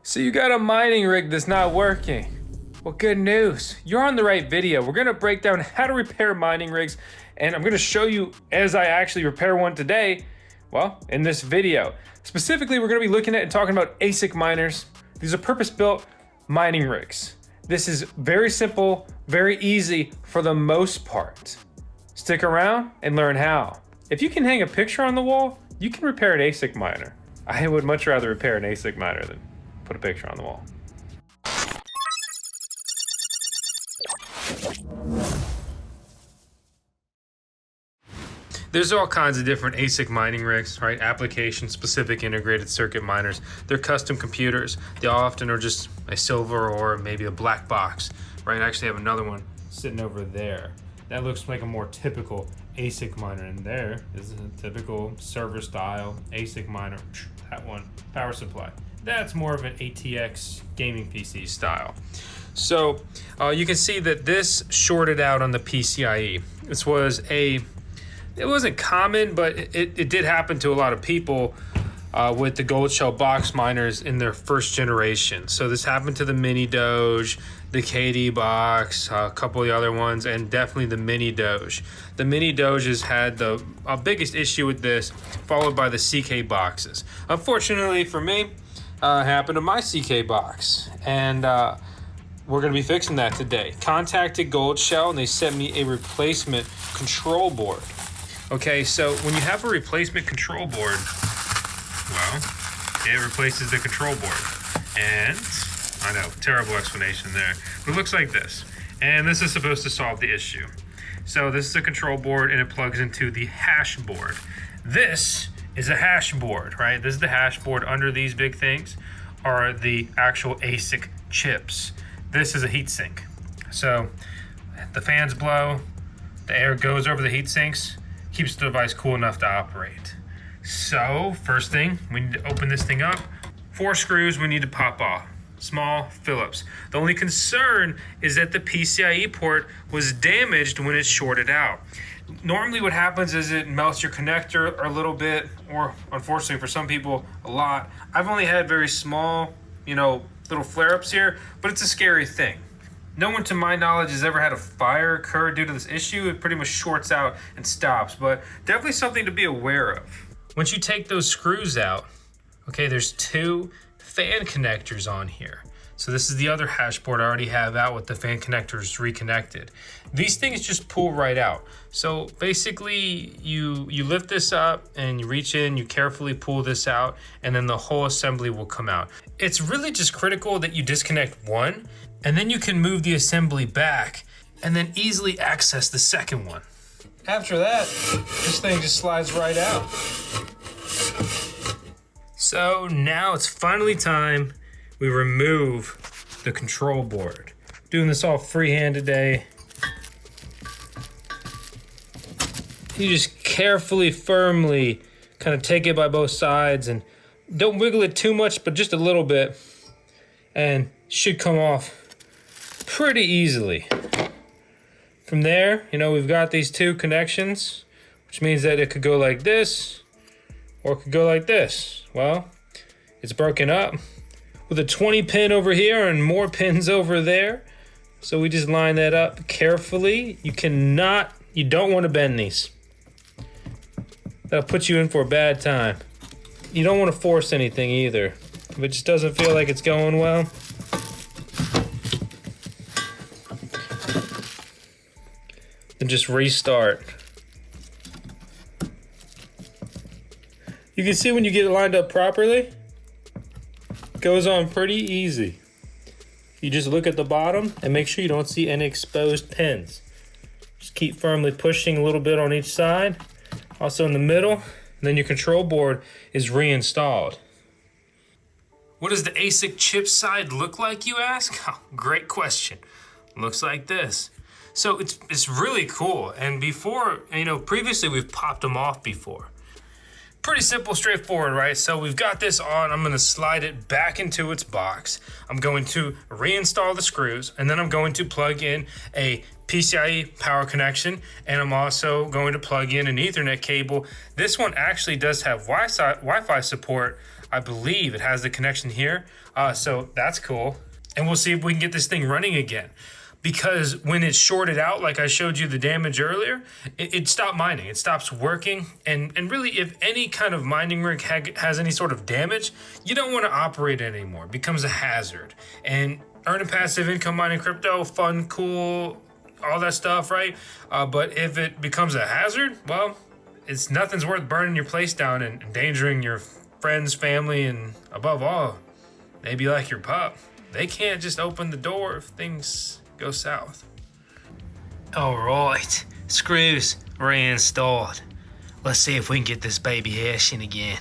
So you got a mining rig that's not working. Well, good news. You're on the right video. We're gonna break down how to repair mining rigs, and I'm gonna show you as I actually repair one today, well, in this video. Specifically, we're gonna be looking at and talking about ASIC miners. These are purpose-built mining rigs. This is very simple, very easy for the most part. Stick around and learn how. If you can hang a picture on the wall, you can repair an ASIC miner. I would much rather repair an ASIC miner than put a picture on the wall. There's all kinds of different ASIC mining rigs, right? Application-specific integrated circuit miners. They're custom computers. They often are just a silver or maybe a black box, right? I actually have another one sitting over there. That looks like a more typical ASIC miner, and there is a typical server-style ASIC miner. That one, power supply. That's more of an ATX gaming PC style. So you can see that this shorted out on the PCIe. This was it wasn't common, but it did happen to a lot of people with the goldshell box miners in their first generation. So this happened to the mini Doge, the KD box, a couple of the other ones, and definitely the mini Doge. The mini Doges had the biggest issue with this, followed by the CK boxes. Unfortunately for me, it happened to my CK box, and we're gonna be fixing that today. Contacted Goldshell, and they sent me a replacement control board. Okay, so when you have a replacement control board, well, it replaces the control board. And, I know, terrible explanation there, but it looks like this. And this is supposed to solve the issue. So this is a control board, and it plugs into the hash board. This is a hash board, right? This is the hash board. Under these big things are the actual ASIC chips. This is a heatsink. So the fans blow, the air goes over the heat sinks, keeps the device cool enough to operate. So first thing, we need to open this thing up. 4 screws we need to pop off. Small Phillips. The only concern is that the PCIe port was damaged when it shorted out. Normally what happens is it melts your connector a little bit, or unfortunately for some people, a lot. I've only had very small, little flare-ups here, but it's a scary thing. No one to my knowledge has ever had a fire occur due to this issue. It pretty much shorts out and stops, but definitely something to be aware of. Once you take those screws out, okay, there's 2 fan connectors on here. So this is the other hash board I already have out with the fan connectors reconnected. These things just pull right out. So basically you lift this up and you reach in, you carefully pull this out, and then the whole assembly will come out. It's really just critical that you disconnect one, and then you can move the assembly back and then easily access the second one. After that, this thing just slides right out. So now it's finally time we remove the control board. Doing this all freehand today. You just carefully, firmly kind of take it by both sides and don't wiggle it too much, but just a little bit, and should come off pretty easily. From there, we've got these 2 connections, which means that it could go like this, or it could go like this. Well, it's broken up with a 20 pin over here and more pins over there. So we just line that up carefully. You don't want to bend these. That'll put you in for a bad time. You don't want to force anything either. If it just doesn't feel like it's going well, then just restart. You can see when you get it lined up properly, it goes on pretty easy. You just look at the bottom and make sure you don't see any exposed pins. Just keep firmly pushing a little bit on each side, also in the middle, and then your control board is reinstalled. What does the ASIC chip side look like, you ask? Oh, great question. Looks like this. So it's really cool. And before, previously we've popped them off before. Pretty simple, straightforward, right? So we've got this on. I'm gonna slide it back into its box. I'm going to reinstall the screws, and then I'm going to plug in a PCIe power connection, and I'm also going to plug in an Ethernet cable. This one actually does have Wi-Fi support, I believe it has the connection here. So that's cool. And we'll see if we can get this thing running again. Because when it's shorted out, like I showed you the damage earlier, it stopped mining. It stops working. And really, if any kind of mining rig has any sort of damage, you don't want to operate it anymore. It becomes a hazard. And earning passive income mining crypto, fun, cool, all that stuff, right? But if it becomes a hazard, well, nothing's worth burning your place down and endangering your friends, family, and above all, maybe like your pup. They can't just open the door if things go south. All right, screws reinstalled. Let's see if we can get this baby hashing again.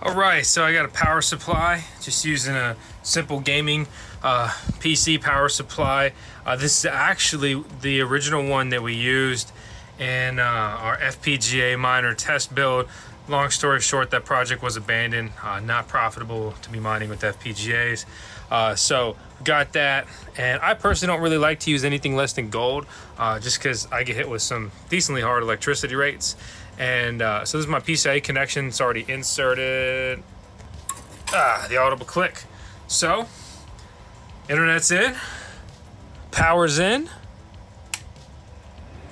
All right, so I got a power supply, just using a simple gaming PC power supply. This is actually the original one that we used in our FPGA miner test build. Long story short, that project was abandoned, not profitable to be mining with FPGAs. So got that, and I personally don't really like to use anything less than gold, just because I get hit with some decently hard electricity rates. And so this is my PCIe connection. It's already inserted. The audible click. So internet's in, power's in,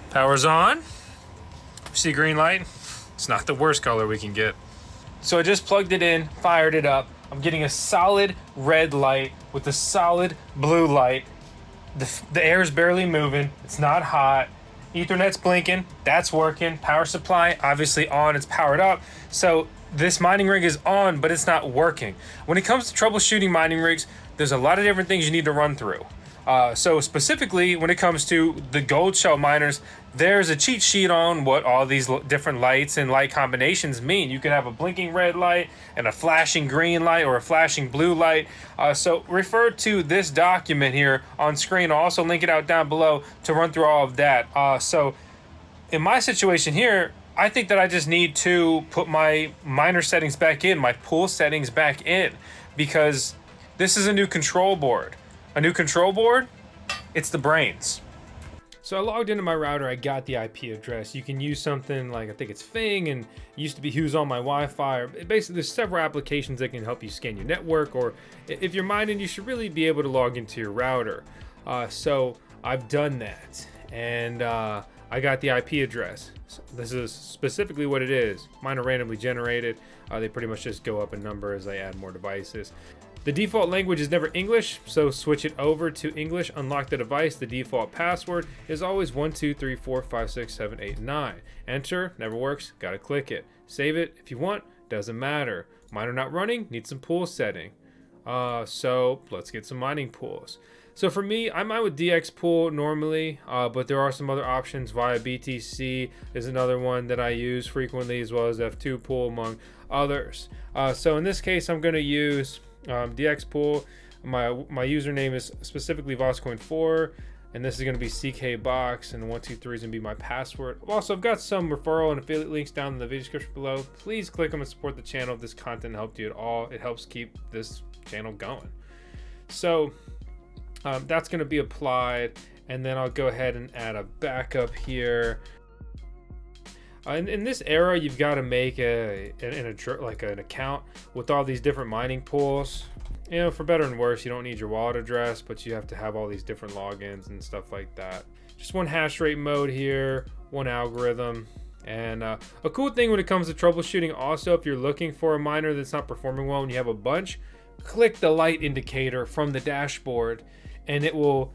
power's on. See green light? It's not the worst color we can get. So I just plugged it in, fired it up. I'm getting a solid red light with a solid blue light. The air is barely moving. It's not hot. Ethernet's blinking. That's working. Power supply, obviously on. It's powered up. So this mining rig is on, but it's not working. When it comes to troubleshooting mining rigs, there's a lot of different things you need to run through. So specifically, when it comes to the goldshell miners, there's a cheat sheet on what all these different lights and light combinations mean. You can have a blinking red light and a flashing green light or a flashing blue light. So refer to this document here on screen. I'll also link it out down below to run through all of that. So in my situation here, I think that I just need to put my miner settings back in, my pool settings back in, because this is a new control board. A new control board, it's the brains. So I logged into my router, I got the IP address. You can use something like, I think it's Fing, and it used to be Who's on my Wi-Fi. Basically, there's several applications that can help you scan your network, or if you're mining, you should really be able to log into your router. So I've done that, and I got the IP address. So this is specifically what it is. Mine are randomly generated. They pretty much just go up in number as I add more devices. The default language is never English, so switch it over to English. Unlock the device. The default password is always 12345678 Enter, never works, gotta click it. Save it if you want, doesn't matter. Miner not running, need some pool setting. So let's get some mining pools. So for me, I mine with DX pool normally, but there are some other options via BTC is another one that I use frequently, as well as F2 pool among others. So in this case, I'm gonna use DX pool. My username is specifically Voskcoin 4, and this is going to be CK box, and 123 is going to be my password. Also, I've got some referral and affiliate links down in the video description below. Please click them and support the channel if this content helped you at all. It helps keep this channel going. So that's going to be applied, and then I'll go ahead and add a backup here. In this era, you've got to make an account with all these different mining pools. You know, for better and worse, you don't need your wallet address, but you have to have all these different logins and stuff like that. Just one hash rate mode here, one algorithm. And a cool thing when it comes to troubleshooting also, if you're looking for a miner that's not performing well and you have a bunch, click the light indicator from the dashboard and it will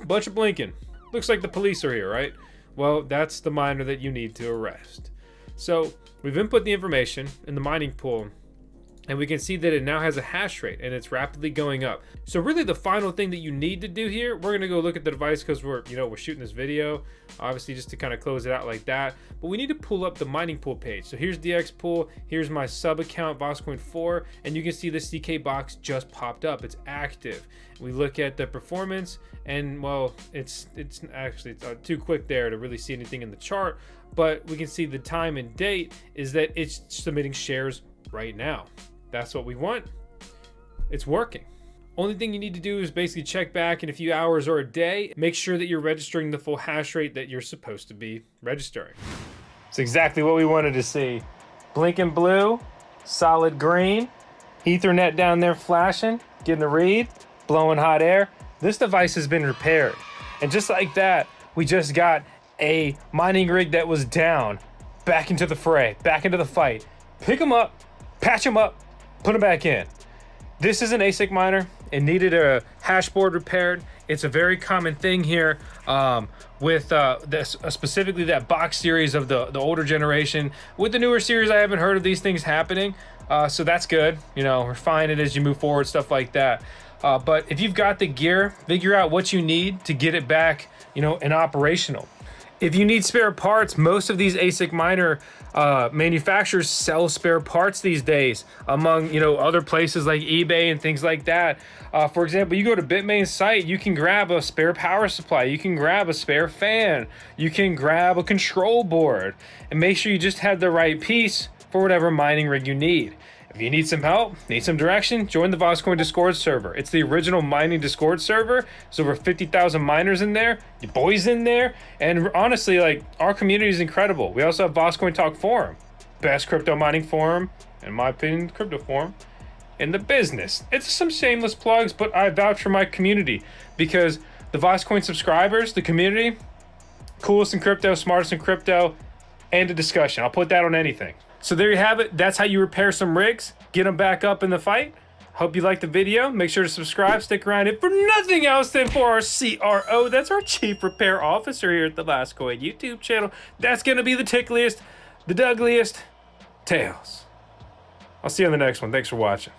bunch of blinking. Looks like the police are here, right? Well, that's the miner that you need to arrest. So we've input the information in the mining pool, and we can see that it now has a hash rate and it's rapidly going up. So really the final thing that you need to do here, we're gonna go look at the device because we're shooting this video, obviously just to kind of close it out like that. But we need to pull up the mining pool page. So here's DX pool, here's my sub account, Voskcoin 4, and you can see the CK box just popped up, it's active. We look at the performance, and well, it's actually too quick there to really see anything in the chart, but we can see the time and date is that it's submitting shares right now. That's what we want. It's working. Only thing you need to do is basically check back in a few hours or a day. Make sure that you're registering the full hash rate that you're supposed to be registering. It's exactly what we wanted to see. Blinking blue, solid green. Ethernet down there flashing, getting the read, blowing hot air. This device has been repaired. And just like that, we just got a mining rig that was down back into the fray, back into the fight. Pick them up, patch them up, put them back in. This is an ASIC miner. It needed a hash board repaired. It's a very common thing here with specifically that box series of the older generation. With the newer series, I haven't heard of these things happening. So that's good. You know, refine it as you move forward, stuff like that. But if you've got the gear, figure out what you need to get it back, you know, and operational. If you need spare parts, most of these ASIC miner manufacturers sell spare parts these days among, you know, other places like eBay and things like that. For example, you go to bitmain's site, you can grab a spare power supply, you can grab a spare fan, you can grab a control board, and make sure you just have the right piece for whatever mining rig you need. If you need some help, need some direction, join the Voskcoin Discord server. It's the original mining Discord server. There's over 50,000 miners in there, your boys in there, and honestly, like, our community is incredible. We also have Voskcoin Talk Forum, best crypto mining forum, in my opinion, crypto forum in the business. It's some shameless plugs, but I vouch for my community because the Voskcoin subscribers, the community, coolest in crypto, smartest in crypto, and a discussion. I'll put that on anything. So there you have it. That's how you repair some rigs, get them back up in the fight. Hope you liked the video. Make sure to subscribe, stick around if for nothing else than for our CRO. That's our Chief Repair Officer here at the Voskcoin YouTube channel. That's going to be the tickliest, the duggliest tales. I'll see you on the next one. Thanks for watching.